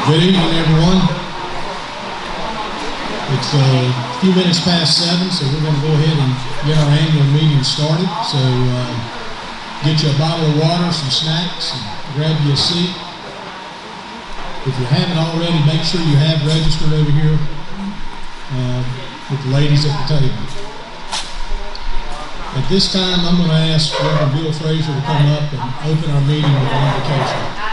Good evening, everyone. It's a few minutes past 7, so we're going to go ahead and get our annual meeting started. So get you a bottle of water, some snacks, and grab you a seat. If you haven't already, make sure you have registered over here with the ladies at the table. At this time, I'm going to ask Reverend Bill Frazier to come up and open our meeting with an invocation.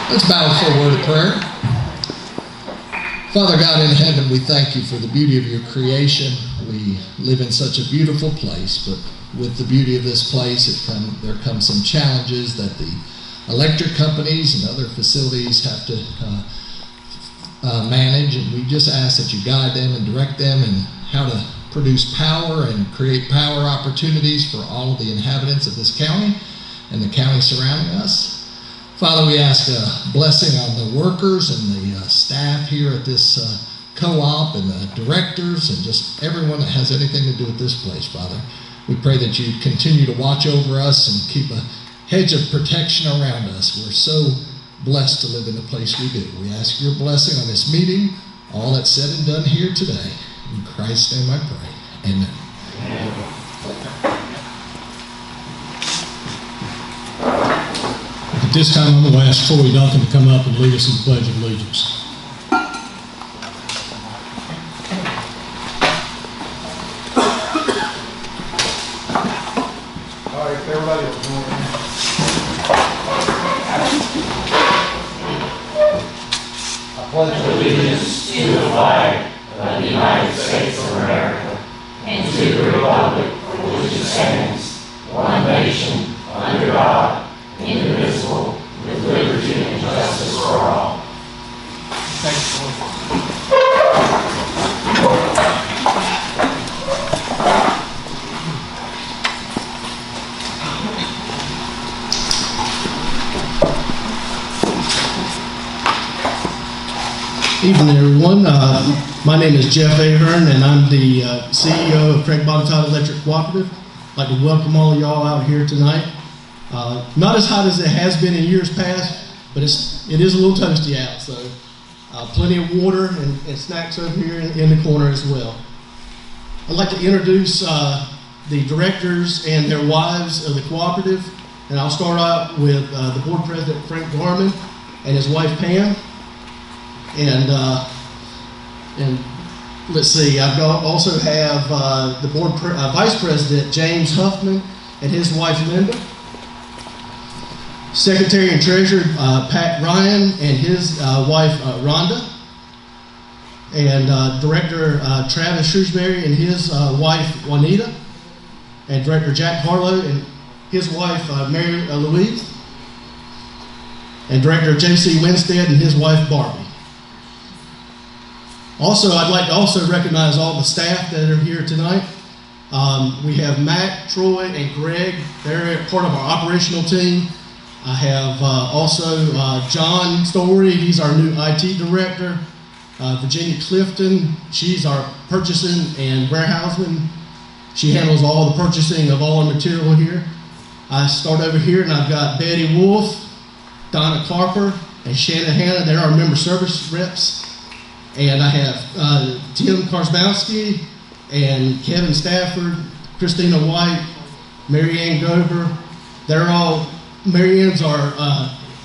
Let's bow for a word of prayer. Father God in heaven, we thank you for the beauty of your creation. We live in such a beautiful place, but with the beauty of this place, there come some challenges that the electric companies and other facilities have to manage, and we just ask that you guide them and direct them in how to produce power and create power opportunities for all of the inhabitants of this county and the county surrounding us. Father, we ask a blessing on the workers and the staff here at this co-op and the directors and just everyone that has anything to do with this place, Father. We pray that you continue to watch over us and keep a hedge of protection around us. We're so blessed to live in the place we do. We ask your blessing on this meeting, all that's said and done here today. In Christ's name I pray. Amen. Amen. At this time, I'm going to ask Troy Duncan to come up and lead us in the Pledge of Allegiance. All right, everybody else. I pledge allegiance to the flag of the United States of America and to the republic for which it stands, one nation, under God, indivisible, with liberty and justice for all. Thanks, Lord. Evening, everyone. My name is Jeff Ahern, and I'm the CEO of Craig-Botetourt Electric Cooperative. I'd like to welcome all of y'all out here tonight. Not as hot as it has been in years past, but it is a little toasty out, so plenty of water and snacks over here in the corner as well. I'd like to introduce the directors and their wives of the cooperative, and I'll start out with the board president, Frank Garman, and his wife, Pam. And let's see, also have the board vice president, James Huffman, and his wife, Linda. Secretary and Treasurer, Pat Ryan, and his wife, Rhonda. And Director Travis Shrewsbury and his wife, Juanita. And Director Jack Harlow and his wife, Mary Louise. And Director J.C. Winstead and his wife, Barbie. Also, I'd like to also recognize all the staff that are here tonight. We have Matt, Troy, and Greg. They're part of our operational team. I have also John Story. He's our new IT director. Virginia Clifton. She's our purchasing and warehousing. She handles all the purchasing of all our material here. I start over here, and I've got Betty Wolf, Donna Carper, and Shannon Hanna. They're our member service reps. And I have Tim Karsbowski and Kevin Stafford, Christina White, Mary Ann Gober. Mary Ann's our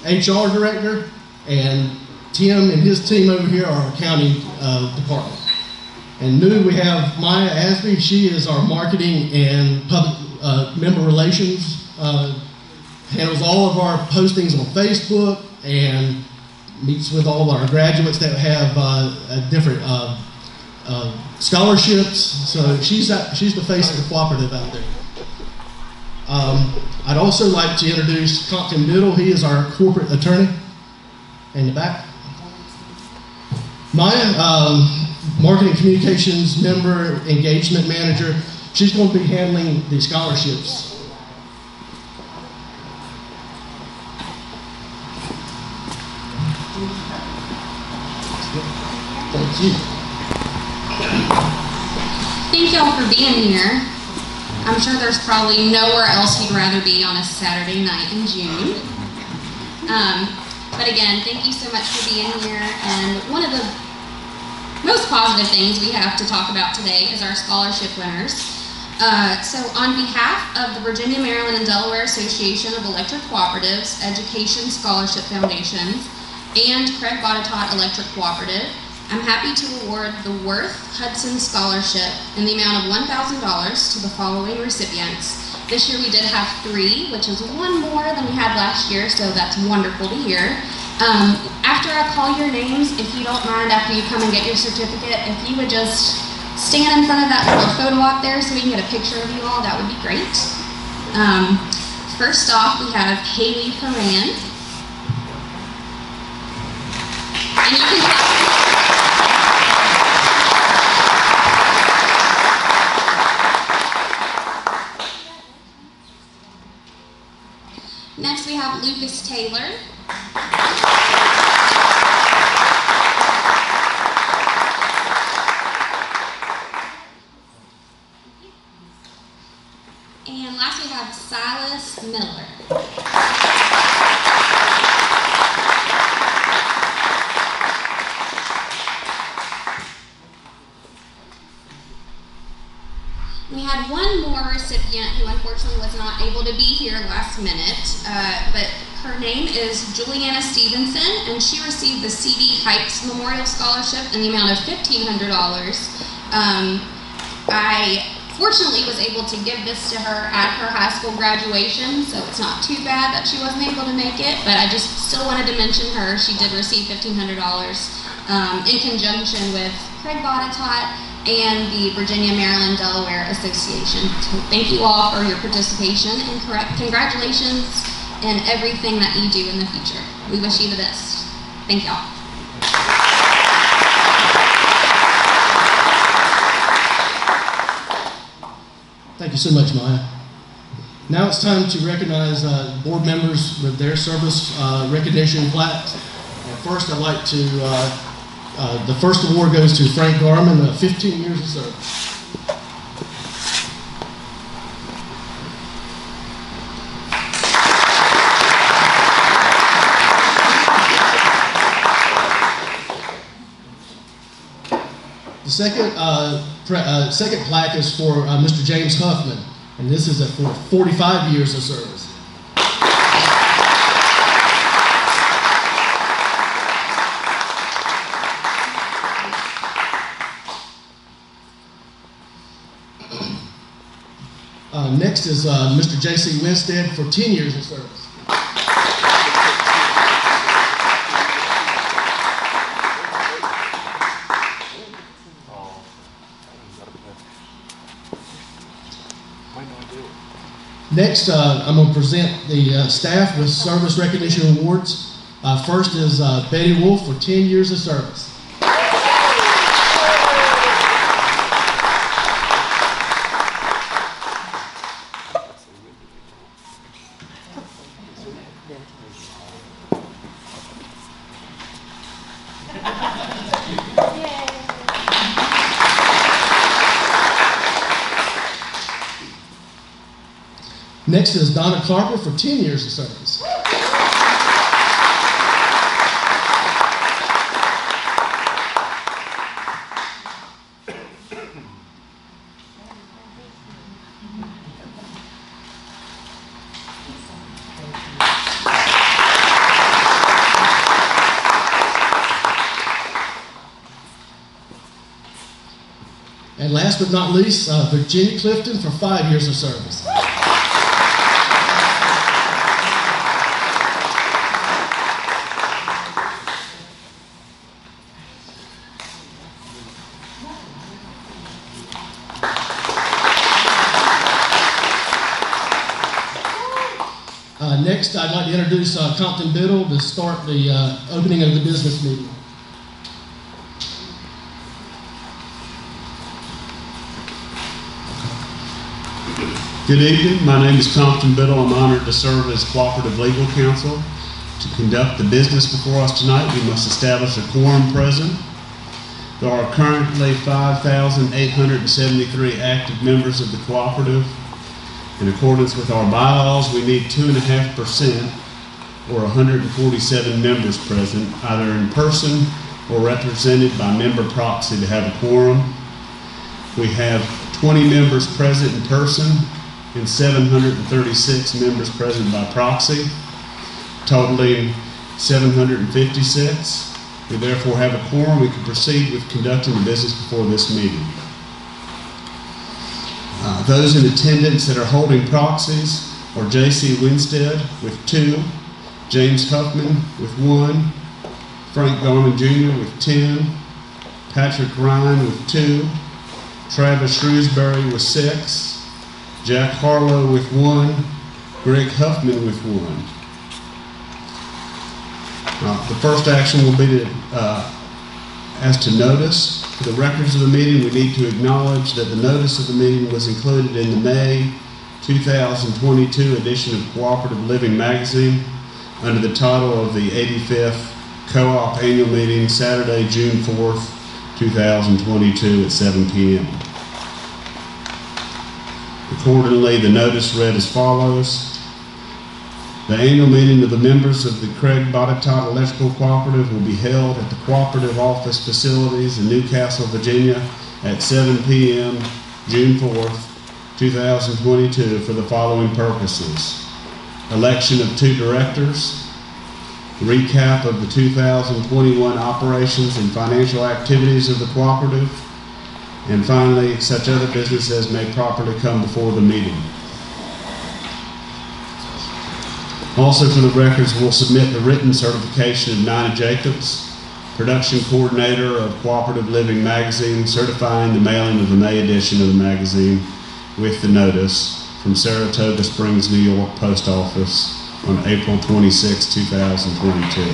HR director, and Tim and his team over here are our accounting department. And new, we have Maya Asby. She is our marketing and public member relations, handles all of our postings on Facebook and meets with all of our graduates that have different scholarships. So she's the face of the cooperative out there. I'd also like to introduce Compton Biddle. He is our corporate attorney in the back. Maya, marketing communications member, engagement manager. She's going to be handling the scholarships. Thank you. Thank y'all for being here. I'm sure there's probably nowhere else you'd rather be on a Saturday night in June. But again, thank you so much for being here. And one of the most positive things we have to talk about today is our scholarship winners. So on behalf of the Virginia, Maryland, and Delaware Association of Electric Cooperatives, Education Scholarship Foundations, and Craig-Botetourt Electric Cooperative, I'm happy to award the Worth Hudson Scholarship in the amount of $1,000 to the following recipients. This year we did have 3, which is 1 more than we had last year, so that's wonderful to hear. After I call your names, if you don't mind, after you come and get your certificate, if you would just stand in front of that little photo op there so we can get a picture of you all, that would be great. First off, we have Haley Horan. And you can clap. Next, we have Lucas Taylor. And last, we have Silas Miller. We had 1 more recipient who unfortunately was not able to be here last minute, but her name is Juliana Stevenson, and she received the C.D. Heights Memorial Scholarship in the amount of $1,500. I fortunately was able to give this to her at her high school graduation, so it's not too bad that she wasn't able to make it, but I just still wanted to mention her. She did receive $1,500 in conjunction with Craig-Botetourt and the Virginia, Maryland, Delaware Association. So thank you all for your participation, and congratulations in everything that you do in the future. We wish you the best. Thank y'all. Thank you so much, Maya. Now it's time to recognize board members with their service recognition plaques. And first, I'd like to the first award goes to Frank Garman, 15 years of service. The second plaque is for Mr. James Huffman, and this is for 45 years of service. Next is Mr. J.C. Winstead for 10 years of service. Next, I'm going to present the staff with service recognition awards. First is Betty Wolf for 10 years of service. Next is Donna Clarker for 10 years of service. And last but not least, Virginia Clifton for 5 years of service. Next, I'd like to introduce Compton Biddle to start the opening of the business meeting. Good evening. My name is Compton Biddle. I'm honored to serve as Cooperative Legal Counsel. To conduct the business before us tonight, we must establish a quorum present. There are currently 5,873 active members of the cooperative. In accordance with our bylaws, we need 2.5% or 147 members present, either in person or represented by member proxy to have a quorum. We have 20 members present in person and 736 members present by proxy, totaling 756. We therefore have a quorum. We can proceed with conducting the business before this meeting. Those in attendance that are holding proxies are J.C. Winstead with 2, James Huffman with 1, Frank Garman Jr. with 10, Patrick Ryan with 2, Travis Shrewsbury with 6, Jack Harlow with 1, Greg Huffman with 1. The first action will be as to notice. For the records of the meeting, we need to acknowledge that the notice of the meeting was included in the May 2022 edition of Cooperative Living Magazine under the title of the 85th Co-op Annual Meeting, Saturday, June 4th, 2022 at 7 p.m. Accordingly, the notice read as follows. The annual meeting of the members of the Craig-Botetourt Electrical Cooperative will be held at the cooperative office facilities in Newcastle, Virginia at 7 p.m. June 4th, 2022 for the following purposes. Election of 2 directors, recap of the 2021 operations and financial activities of the cooperative, and finally, such other business as may properly come before the meeting. Also for the records, we'll submit the written certification of Nina Jacobs, production coordinator of Cooperative Living Magazine, certifying the mailing of the May edition of the magazine with the notice from Saratoga Springs, New York Post Office on April 26, 2022.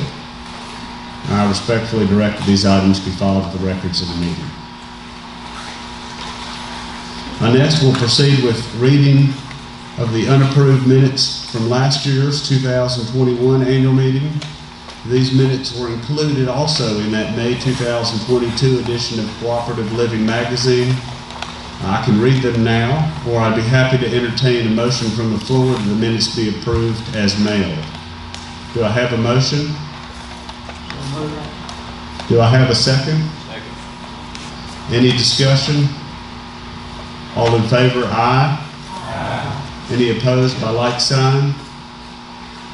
I respectfully direct that these items be filed with the records of the meeting. Next, we'll proceed with reading of the unapproved minutes from last year's 2021 annual meeting. These minutes were included also in that May 2022 edition of Cooperative Living Magazine. I can read them now, or I'd be happy to entertain a motion from the floor that the minutes be approved as mailed. Do I have a motion? Do I have a second? Second. Any discussion? All in favor, aye. Any opposed by like sign?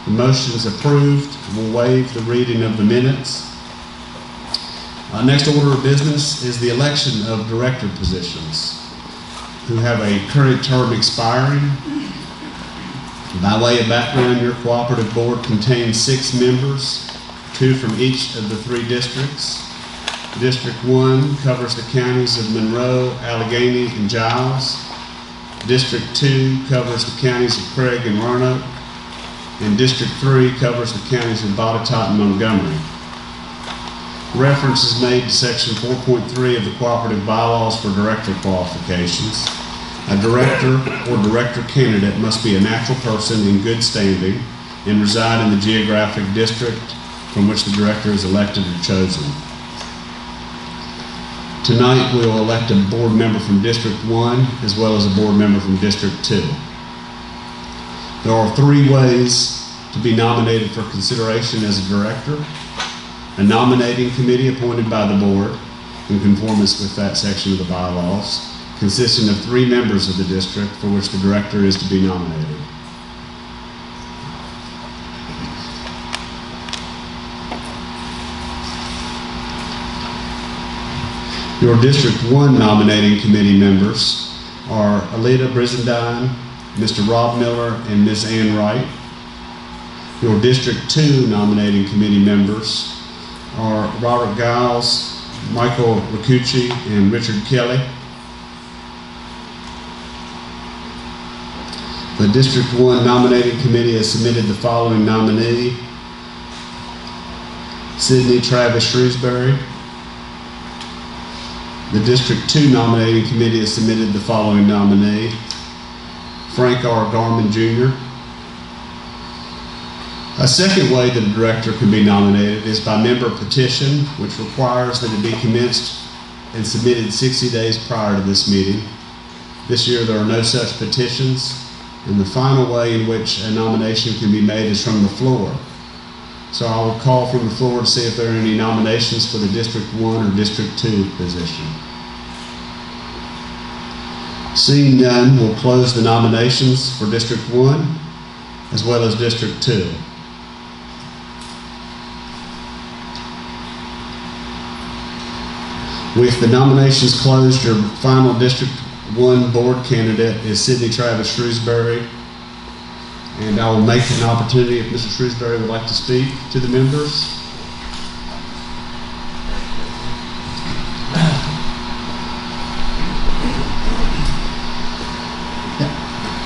The motion is approved. We'll waive the reading of the minutes. Next order of business is the election of director positions who have a current term expiring. By way of background, your cooperative board contains 6 members, 2 from each of the 3 districts. District 1 covers the counties of Monroe, Allegheny, and Giles. District 2 covers the counties of Craig and Roanoke, and District 3 covers the counties of Botetourt and Montgomery. Reference is made to Section 4.3 of the Cooperative Bylaws for director qualifications. A director or director candidate must be a natural person in good standing and reside in the geographic district from which the director is elected or chosen. Tonight, we will elect a board member from District 1 as well as a board member from District 2. There are 3 ways to be nominated for consideration as a director. A nominating committee appointed by the board in conformance with that section of the bylaws, consisting of 3 members of the district for which the director is to be nominated. Your District 1 nominating committee members are Alita Brizendine, Mr. Rob Miller, and Ms. Ann Wright. Your District 2 nominating committee members are Robert Giles, Michael Ricucci, and Richard Kelly. The District 1 nominating committee has submitted the following nominee: Sidney Travis Shrewsbury. The District 2 nominating committee has submitted the following nominee: Frank R. Garman Jr. A second way that a director can be nominated is by member petition, which requires that it be commenced and submitted 60 days prior to this meeting. This year there are no such petitions, and the final way in which a nomination can be made is from the floor. So I will call from the floor to see if there are any nominations for the District 1 or District 2 position. Seeing none, we'll close the nominations for District 1 as well as District 2. With the nominations closed, your final District 1 board candidate is Sydney Travis Shrewsbury. And I will make an opportunity if Mr. Shrewsbury would like to speak to the members.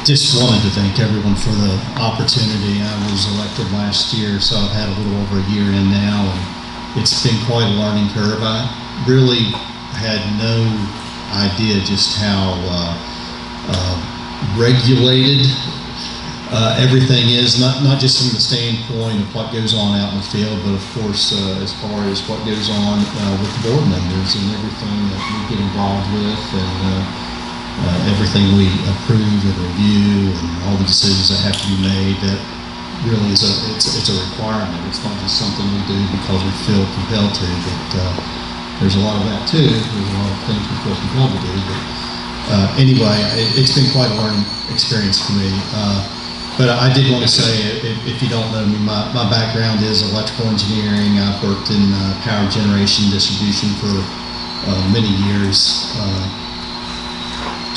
Just wanted to thank everyone for the opportunity. I was elected last year, so I've had a little over a year in now, and it's been quite a learning curve. I really had no idea just how regulated everything is, not just from the standpoint of what goes on out in the field, but of course as far as what goes on with the board members and everything that we get involved with, and everything we approve and review and all the decisions that have to be made. That really is it's a requirement. It's not just something we do because we feel compelled to, but there's a lot of that too. There's a lot of things we feel compelled to do, but anyway, it's been quite a learning experience for me. But I did want to say, if you don't know me, my background is electrical engineering. I've worked in power generation distribution for many years,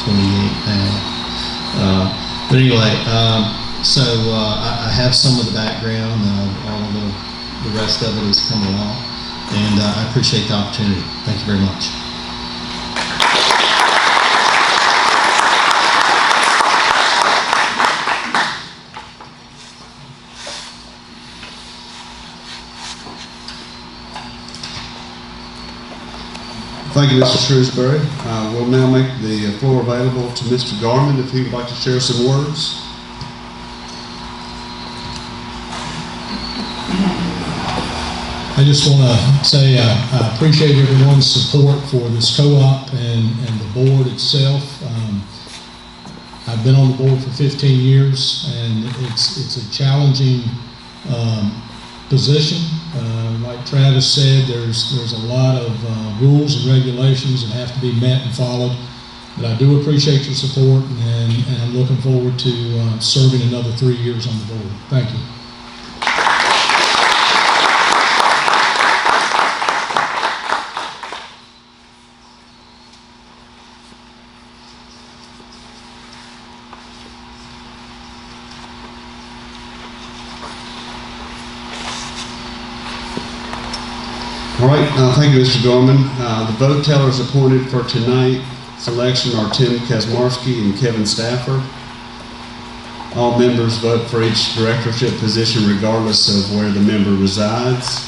28 now. But anyway, so I have some of the background. All of the rest of it has come along, and I appreciate the opportunity. Thank you very much. Thank you, Mr. Shrewsbury. We'll now make the floor available to Mr. Garman if he would like to share some words. I just want to say I appreciate everyone's support for this co-op and the board itself. I've been on the board for 15 years, and it's a challenging position. Like Travis said, there's a lot of rules and regulations that have to be met and followed. But I do appreciate your support, and I'm looking forward to serving another 3 years on the board. Thank you. All right, thank you, Mr. Gorman. The vote tellers appointed for tonight's election are Tim Kazmarski and Kevin Stafford. All members vote for each directorship position regardless of where the member resides.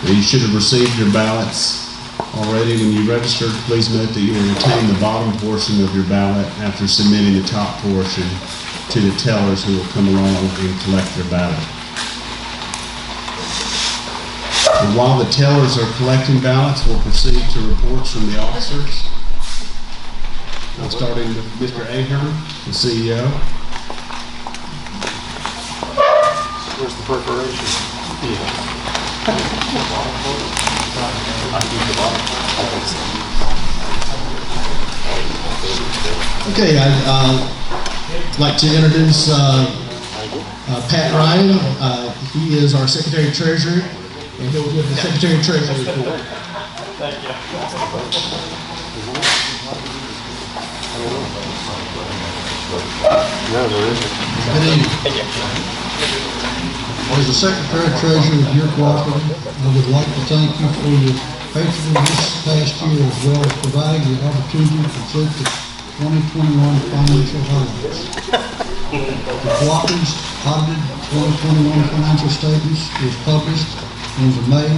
Now, you should have received your ballots already when you registered. Please note that you will retain the bottom portion of your ballot after submitting the top portion to the tellers, who will come along and collect your ballot. And while the tellers are collecting ballots, we'll proceed to reports from the officers. I'm starting with Mr. Ahern, the CEO. Where's the preparation? Okay, I'd like to introduce Pat Ryan. He is our Secretary Treasurer, and he'll give the Secretary Treasurer report. Thank you. No, there isn't. Good evening. As the Secretary Treasurer of your cooperative, I would like to thank you for your patronage this past year, as well as providing the opportunity to present the 2021 financial highlights. The cooperative's audited 2021 financial statements was published in the May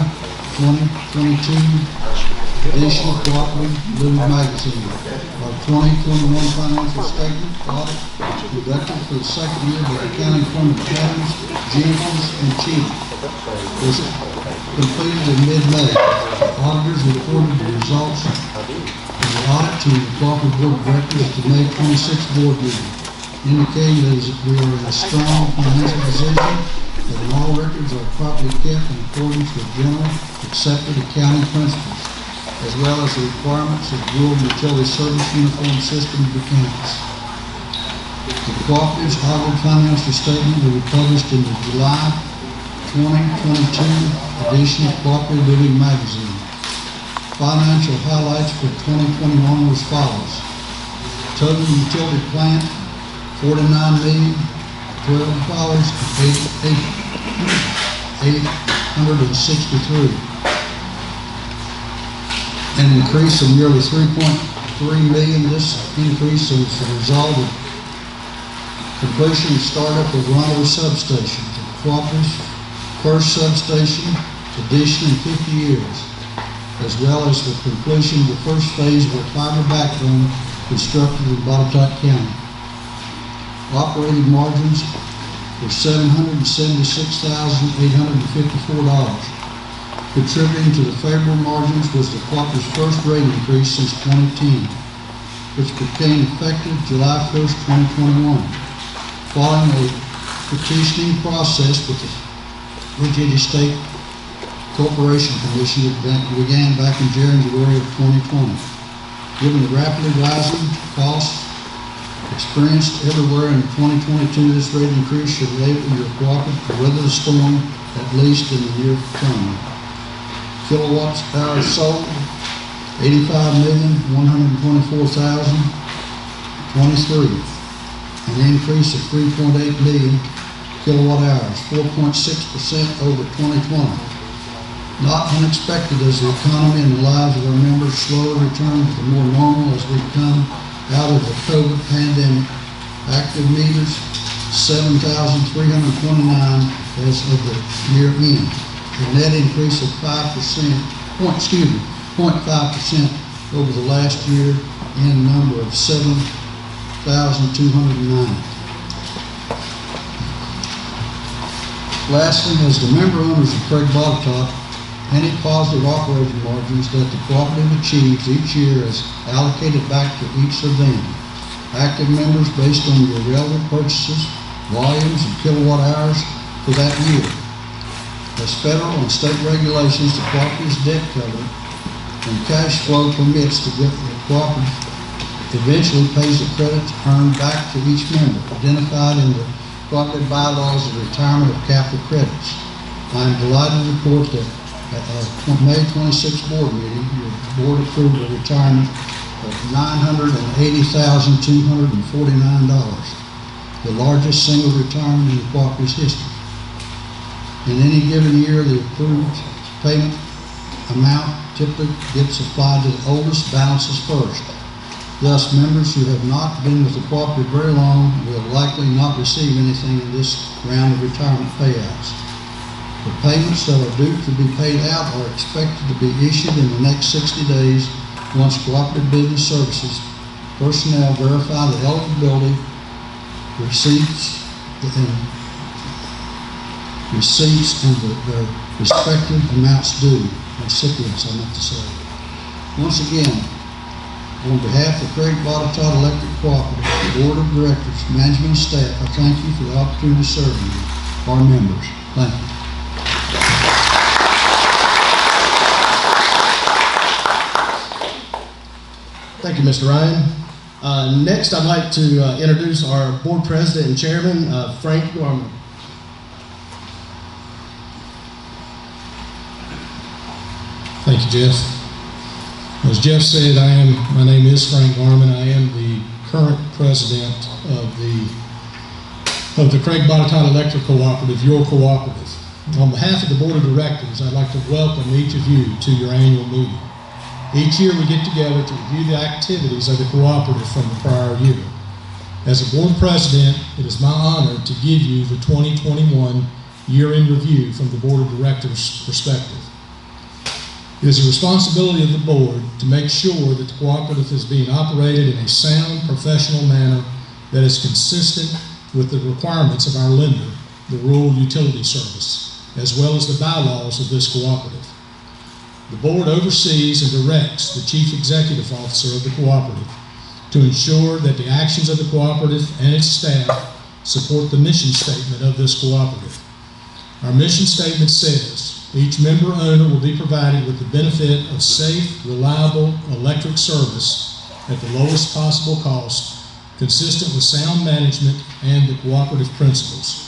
2022 edition of Cooperative Living Magazine. Our 2021 financial statement audit conducted for the second year by accounting firm of Jones, Jenkins, and Cheatham was completed in mid-May. The auditors reported the results of the audit to the Cooperative Board of Directors at the May 26th board meeting, indicating that we are in a strong financial position, that all records are properly kept in accordance with general accepted accounting principles, as well as the requirements of the Rural Utility Service Uniform System of Accounts. The Cooperative's audited financial statement will be published in the July 2022 edition of Cooperative Living Magazine. Financial highlights for 2021 were as follows. Total utility plant, $49,012,863. An increase of nearly $3.3 million. This increase is the result of completion and startup of Rondo Substation, the Cooperative's first substation addition in 50 years, as well as the completion of the first phase of a fiber backbone constructed in Botetourt County. Operating margins were $776,854. Contributing to the favorable margins was the Cooperative's first rate increase since 2010, which became effective July 1st, 2021. Following a petitioning process with the Virginia State Corporation Commission that began back in January of 2020. Given the rapidly rising costs experienced everywhere in 2022, this rate increase should enable your cooperative to weather the storm, at least in the near term. Kilowatts hours sold, 85,124,023. An increase of 3.8 million kilowatt hours, 4.6% over 2020. Not unexpected as the economy and the lives of our members slowly return to more normal as we come out of the COVID pandemic. Active meters, 7,329 as of the year end. A net increase of 0.5% over the last year in number of 7,209. Lastly, as the member owners of Craig-Botetourt, any positive operating margins that the cooperative achieves each year is allocated back to each of them. Active members based on your relevant purchases, volumes, and kilowatt hours for that year. As federal and state regulations, the cooperative's debt cover and cash flow permits to get the cooperative eventually pays the credits earned back to each member, identified in the cooperative bylaws of retirement of capital credits. I am delighted to report that at our May 26th board meeting, your board approved a retirement of $980,249, the largest single retirement in the cooperative's history. In any given year, the approved payment amount typically gets applied to the oldest balances first. Thus, members who have not been with the cooperative very long will likely not receive anything in this round of retirement payouts. The payments that are due to be paid out are expected to be issued in the next 60 days once Cooperative Business Services personnel verify the eligibility, receipts, and the respective amounts due. Recipients, I meant to say. Once again, on behalf of Craig-Botetourt Electric Cooperative, the Board of Directors, management, and staff, I thank you for the opportunity to serve you, our members. Thank you. Thank you, Mr. Ryan. Next, I'd like to introduce our board president and chairman, Frank Gorman. Thank you, Jeff. As Jeff said, my name is Frank Gorman. I am the current president of the Craig-Botetourt Electric Cooperative, your cooperative. On behalf of the board of directors, I'd like to welcome each of you to your annual meeting. Each year we get together to review the activities of the cooperative from the prior year. As a board president, it is my honor to give you the 2021 year-end review from the board of directors' perspective. It is the responsibility of the board to make sure that the cooperative is being operated in a sound, professional manner that is consistent with the requirements of our lender, the Rural Utility Service, as well as the bylaws of this cooperative. The board oversees and directs the chief executive officer of the cooperative to ensure that the actions of the cooperative and its staff support the mission statement of this cooperative. Our mission statement says, each member owner will be provided with the benefit of safe, reliable electric service at the lowest possible cost, consistent with sound management and the cooperative principles.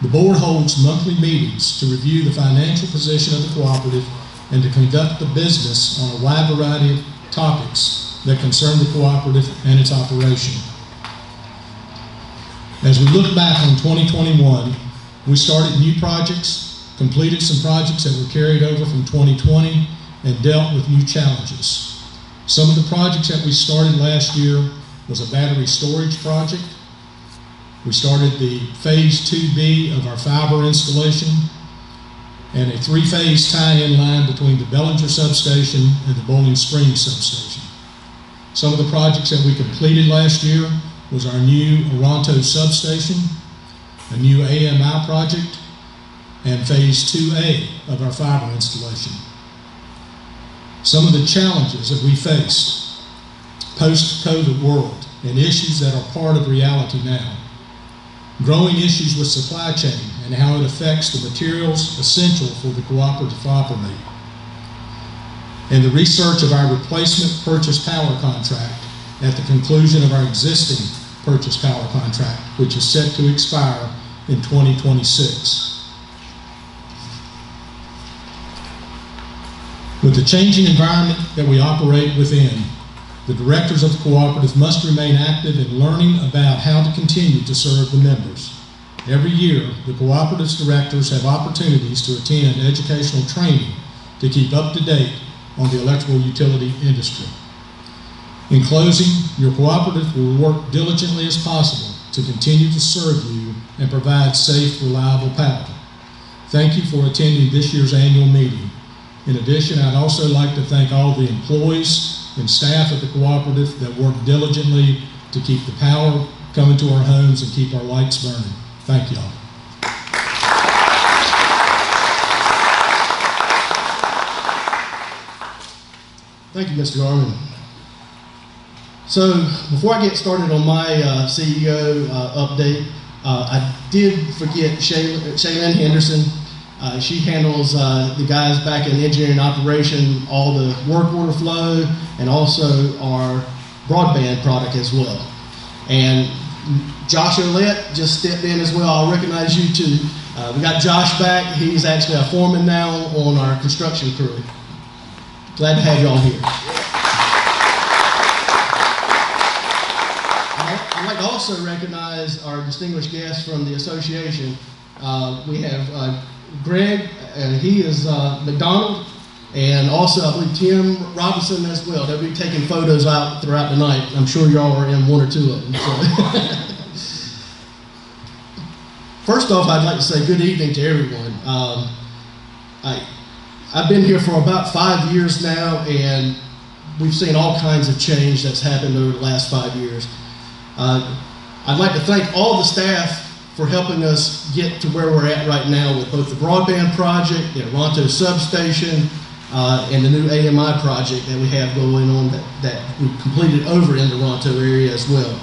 The board holds monthly meetings to review the financial position of the cooperative and to conduct the business on a wide variety of topics that concern the cooperative and its operation. As we look back on 2021, we started new projects, completed some projects that were carried over from 2020, and dealt with new challenges. Some of the projects that we started last year was a battery storage project. We started the phase 2B of our fiber installation and a 3-phase tie-in line between the Bellinger substation and the Bowling Springs substation. Some of the projects that we completed last year was our new Oronto substation, a new AMI project, and phase 2A of our fiber installation. Some of the challenges that we faced post-COVID world and issues that are part of reality now. Growing issues with supply chain and how it affects the materials essential for the cooperative to operate. And the research of our replacement purchase power contract at the conclusion of our existing purchase power contract, which is set to expire in 2026. With the changing environment that we operate within, the directors of the cooperative must remain active in learning about how to continue to serve the members. Every year, the cooperative's directors have opportunities to attend educational training to keep up to date on the electrical utility industry. In closing, your cooperative will work diligently as possible to continue to serve you and provide safe, reliable power. Thank you for attending this year's annual meeting. In addition, I'd also like to thank all the employees and staff at the cooperative that work diligently to keep the power coming to our homes and keep our lights burning. Thank you all. Thank you, Mr. Garman. So before I get started on my CEO update, I did forget Shaylin Henderson. She handles the guys back in engineering operation, all the work order flow, and also our broadband product as well. And Josh Olette just stepped in as well. I'll recognize you too. We got Josh back. He's actually a foreman now on our construction crew. Glad to have you all here. I'd like to also recognize our distinguished guests from the association. We have Greg, he is McDonald, and also I believe Tim Robinson as well. They'll be taking photos out throughout the night. I'm sure y'all are in one or two of them. So. First off, I'd like to say good evening to everyone. I've been here for about 5 years now, and we've seen all kinds of change that's happened over the last 5 years. I'd like to thank all the staff for helping us get to where we're at right now with both the broadband project, the Oronto substation, and the new AMI project that we have going on that we completed over in the Oronto area as well.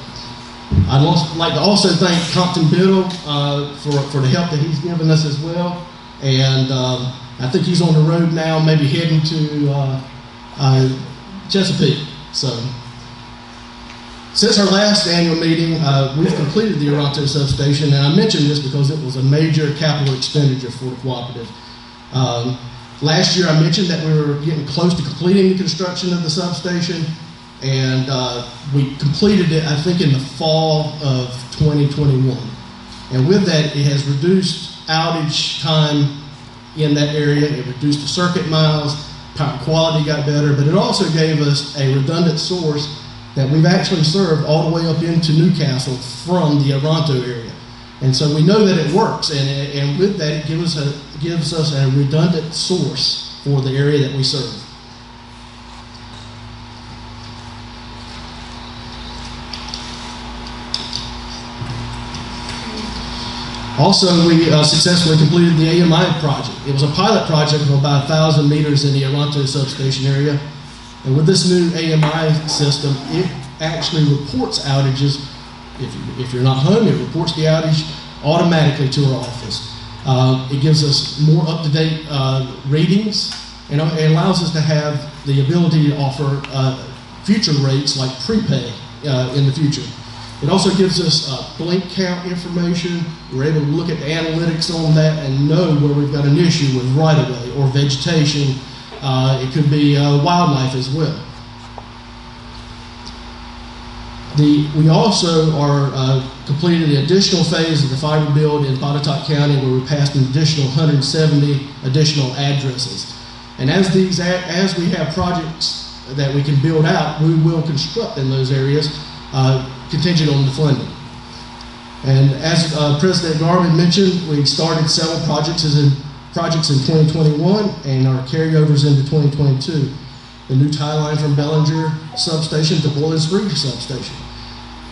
I'd like to also thank Compton Biddle for the help that he's given us as well. And I think he's on the road now, maybe heading to Chesapeake. So, since our last annual meeting, we've completed the Oronto substation, and I mention this because it was a major capital expenditure for the cooperative. Last year I mentioned that we were getting close to completing the construction of the substation, and we completed it, I think, in the fall of 2021. And with that, it has reduced outage time in that area. It reduced the circuit miles, power quality got better, but it also gave us a redundant source that we've actually served all the way up into Newcastle from the Oronto area. And so we know that it works, and with that, it gives us a redundant source for the area that we serve. Also, we successfully completed the AMI project. It was a pilot project of about 1,000 meters in the Oronto substation area. And with this new AMI system, it actually reports outages. If you're not home, it reports the outage automatically to our office. It gives us more up-to-date readings, and it allows us to have the ability to offer future rates like prepay in the future. It also gives us blink count information. We're able to look at the analytics on that and know where we've got an issue with right-of-way or vegetation. It could be wildlife as well. We also completed the additional phase of the fiber build in Botetourt County, where we passed an additional 170 additional addresses. And as we have projects that we can build out, we will construct in those areas, contingent on the funding. And as President Garvin mentioned, we started several projects in 2021 and our carryovers into 2022. The new tie line from Bellinger substation to Boiling Springs substation.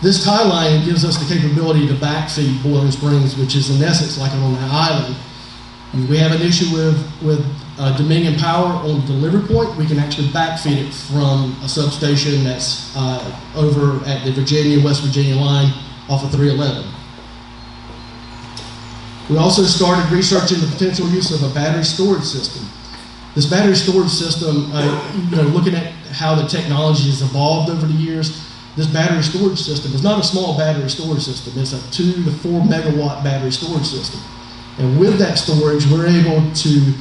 This tie line gives us the capability to backfeed Boiling Springs, which is in essence like on an island. If we have an issue with Dominion Power on the delivery point, we can actually backfeed it from a substation that's over at the West Virginia line off of 311. We also started researching the potential use of a battery storage system. This battery storage system, looking at how the technology has evolved over the years, this battery storage system is not a small battery storage system. It's a 2 to 4 megawatt battery storage system. And with that storage, we're able to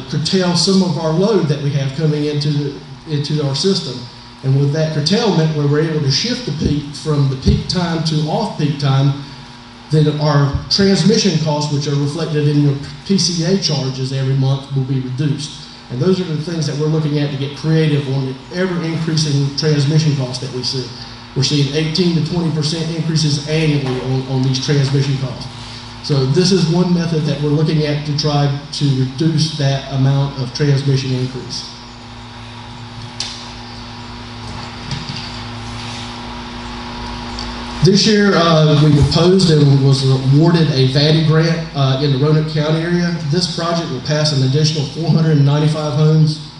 curtail some of our load that we have coming into our system. And with that curtailment, where we're able to shift the peak from the peak time to off-peak time, then our transmission costs, which are reflected in your PCA charges every month, will be reduced. And those are the things that we're looking at to get creative on the ever-increasing transmission costs that we see. We're seeing 18 to 20% increases annually on these transmission costs. So this is one method that we're looking at to try to reduce that amount of transmission increase. This year, we proposed and was awarded a VADI grant in the Roanoke County area. This project will pass an additional 495 homes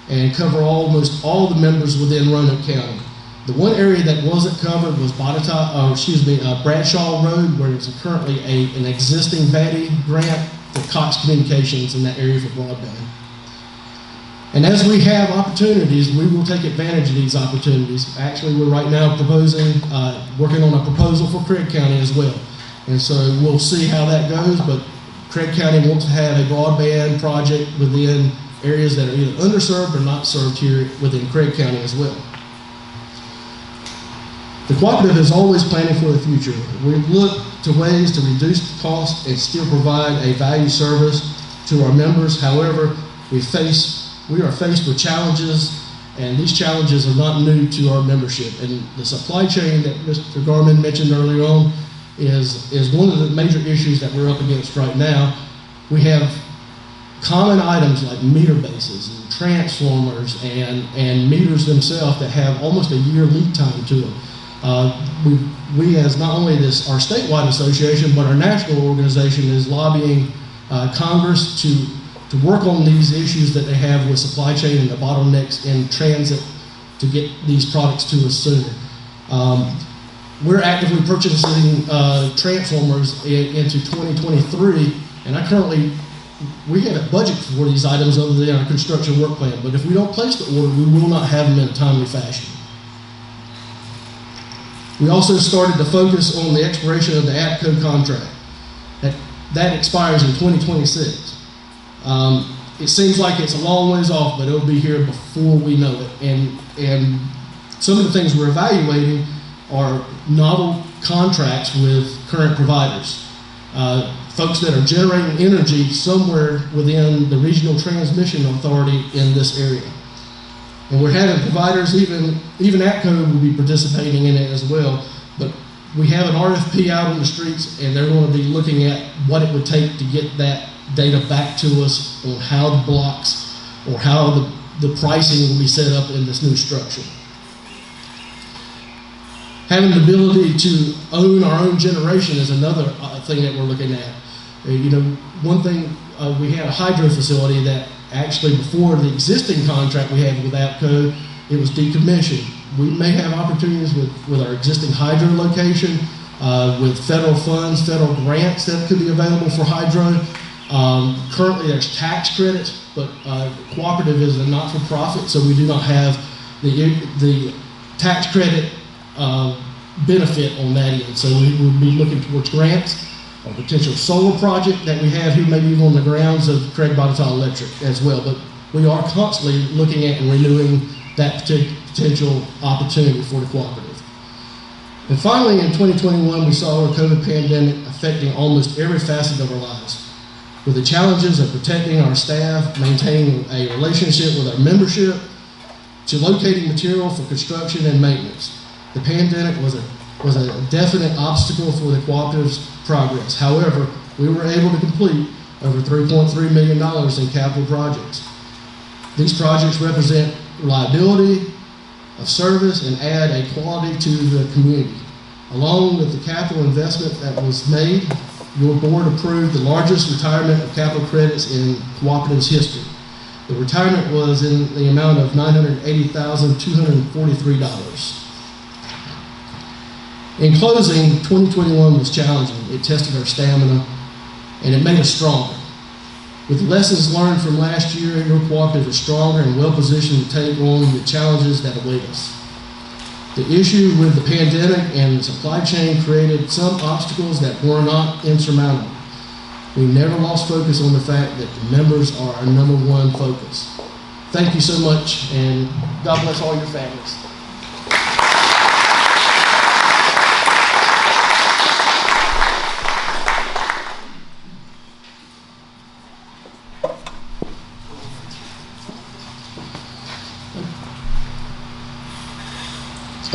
and cover almost all the members within Roanoke County. The one area that wasn't covered was Bradshaw Road, where it's currently an existing VADI grant for Cox Communications in that area for broadband. And as we have opportunities, we will take advantage of these opportunities. Actually, we're right now working on a proposal for Craig County as well. And so we'll see how that goes, but Craig County wants to have a broadband project within areas that are either underserved or not served here within Craig County as well. The cooperative is always planning for the future. We look to ways to reduce the cost and still provide a value service to our members. However, we are faced with challenges, and these challenges are not new to our membership. And the supply chain that Mr. Garman mentioned earlier on is one of the major issues that we're up against right now. We have common items like meter bases and transformers and meters themselves that have almost a year lead time to them. We as not only our statewide association, but our national organization is lobbying Congress to work on these issues that they have with supply chain and the bottlenecks in transit to get these products to us sooner. We're actively purchasing transformers into 2023, and we haven't budgeted for these items other than our construction work plan, but if we don't place the order, we will not have them in a timely fashion. We also started to focus on the expiration of the APCO contract. That expires in 2026. It seems like it's a long ways off, but it'll be here before we know it. And some of the things we're evaluating are novel contracts with current providers. Folks that are generating energy somewhere within the regional transmission authority in this area. And we're having providers, even APCO will be participating in it as well. But we have an RFP out on the streets, and they're going to be looking at what it would take to get that data back to us on how the blocks or how the pricing will be set up in this new structure. Having the ability to own our own generation is another thing that we're looking at. One thing, we had a hydro facility that actually, before the existing contract we had with APCO, it was decommissioned. We may have opportunities with our existing hydro location, with federal funds, federal grants that could be available for hydro. Currently there's tax credits, but cooperative is a not-for-profit, so we do not have the tax credit benefit on that end. So we would be looking towards grants, a potential solar project that we have here, maybe even on the grounds of Craig-Botetourt Electric as well. But we are constantly looking at and renewing that potential opportunity for the cooperative. And finally, in 2021, we saw our COVID pandemic affecting almost every facet of our lives, with the challenges of protecting our staff, maintaining a relationship with our membership, to locating material for construction and maintenance. The pandemic was a definite obstacle for the cooperative's progress. However, we were able to complete over $3.3 million in capital projects. These projects represent reliability of service and add a quality to the community. Along with the capital investment that was made, your board approved the largest retirement of capital credits in cooperative's history. The retirement was in the amount of $980,243. In closing, 2021 was challenging. It tested our stamina and it made us stronger. With lessons learned from last year, your cooperative is stronger and well positioned to take on the challenges that await us. The issue with the pandemic and the supply chain created some obstacles that were not insurmountable. We never lost focus on the fact that the members are our number one focus. Thank you so much, and God bless all your families.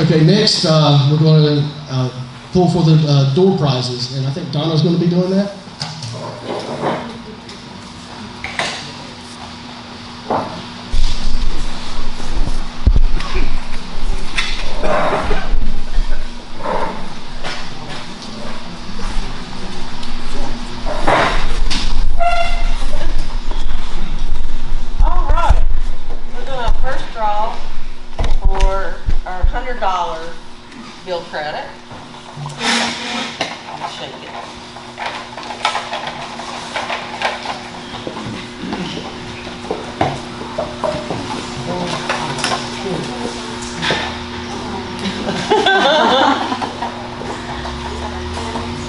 Okay, next we're going to pull for the door prizes, and I think Donna's going to be doing that. All right, we're doing a first draw for our $100 bill credit. I'll shake it.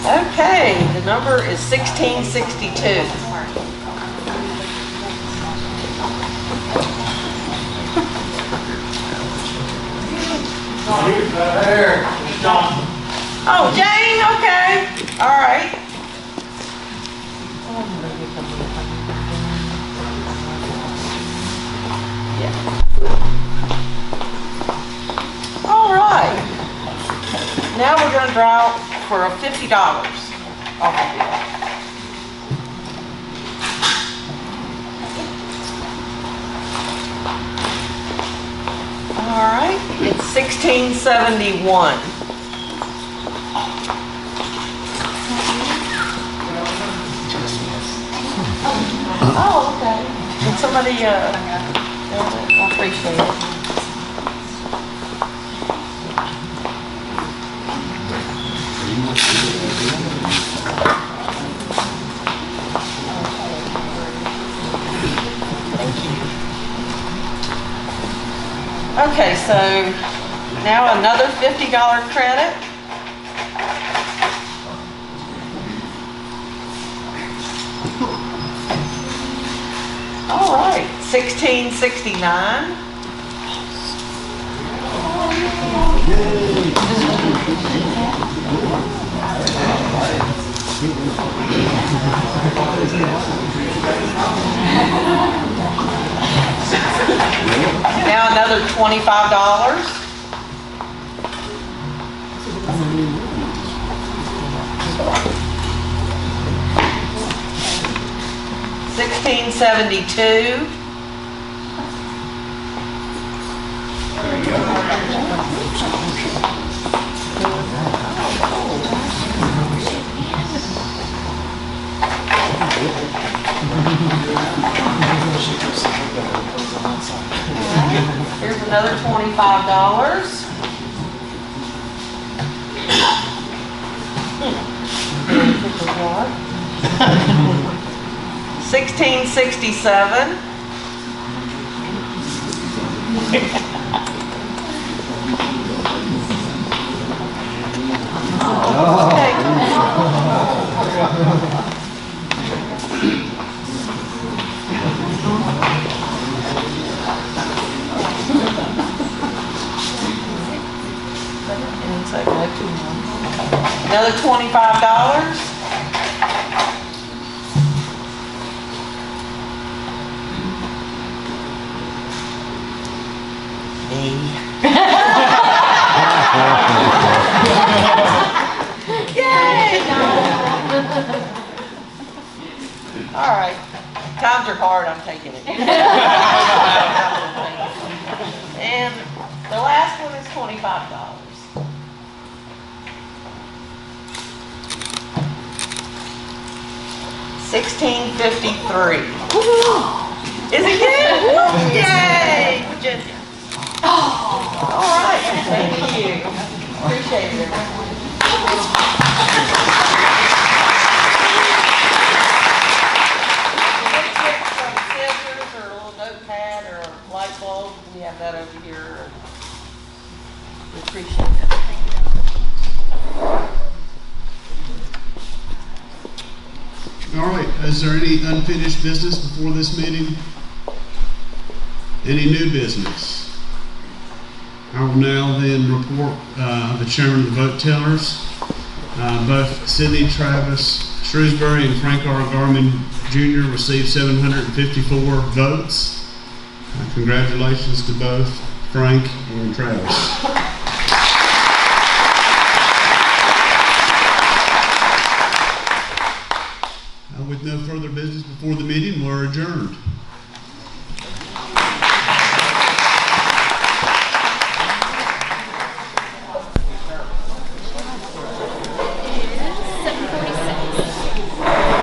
Okay, the number is 1662. Oh, Jane, okay. All right. Yeah. All right. Now we're going to draw for a $50 off the bill. All right, it's 1671. Oh, okay. Can somebody, I appreciate it. Okay, so now another $50 credit. All right, 1669. Now another $25. $1672. Here's another $25. $16.67. Another $25. Yay! All right. Times are hard, I'm taking it. And the last one is $25. $16.53. Is it good? Yay! Virginia. All right. Thank you. Appreciate it. Some scissors or a little notepad or a light bulb, we have that over here. We appreciate it. All right, is there any unfinished business before this meeting? Any new business? I will now then report the chairman of the vote tellers. Both Sidney Travis Shrewsbury and Frank R. Garman Jr. received 754 votes. Congratulations to both Frank and Travis. With no further business before the meeting, we're adjourned.